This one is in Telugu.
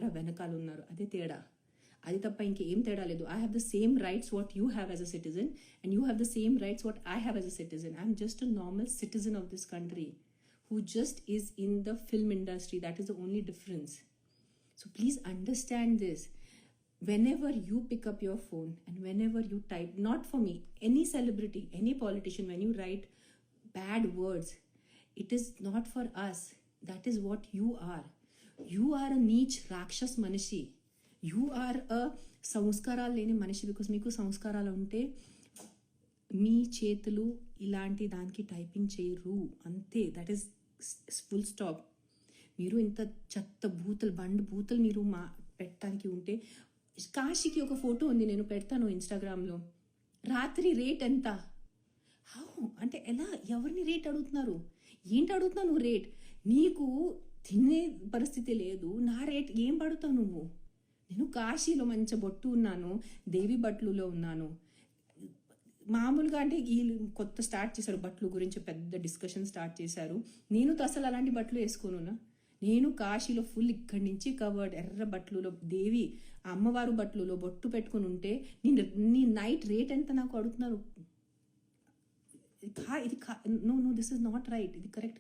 కెమెరా వెనకాల ఉన్నారు, అదే తేడా. అది తప్ప ఇంకేం తేడా లేదు. I have the same rights what you have as a citizen and you have the same rights what I have as a citizen. I'm just a normal citizen of this country who just is in the film industry. That is the only difference. So please understand this. Whenever you pick up your phone and whenever you type, not for me, any celebrity, any politician, when you write bad words, it is not for us. That is what you are. You are a neech rakshas manishi. You are a సంస్కారాలు లేని మనిషి. బికాస్ మీకు సంస్కారాలు ఉంటే మీ చేతులు ఇలాంటి దానికి టైపింగ్ చేయరు, అంతే. That is full stop. మీరు ఇంత చెత్త బండ్ బూతులు మీరు పెట్టడానికి ఉంటే, కాశీకి ఒక ఫోటో ఉంది, నేను పెడతాను ఇన్స్టాగ్రామ్లో. రాత్రి రేట్ ఎంత? హౌ అంటే ఎలా? ఎవరిని రేట్ అడుగుతున్నారు? ఏంటి అడుగుతున్నావు నువ్వు రేట్? నీకు తినే పరిస్థితి లేదు, నా రేట్ ఏం పడుతావు నువ్వు? నేను కాశీలో మంచి బొట్టు ఉన్నాను, దేవి బట్లులో ఉన్నాను. మామూలుగా అంటే వీళ్ళు కొత్త స్టార్ట్ చేశారు బట్టలు గురించి, పెద్ద డిస్కషన్ స్టార్ట్ చేశారు. నేను అసలు అలాంటి బట్టలు వేసుకోనున్నా. నేను కాశీలో ఫుల్ ఇక్కడి నుంచి కవర్డ్ ఎర్ర బట్టలులో దేవి అమ్మవారు బట్టలులో బొట్టు పెట్టుకుని ఉంటే నీ నైట్ రేట్ ఎంత నాకు అడుగుతున్నారు? ఇది no this is not right. ఇది కరెక్ట్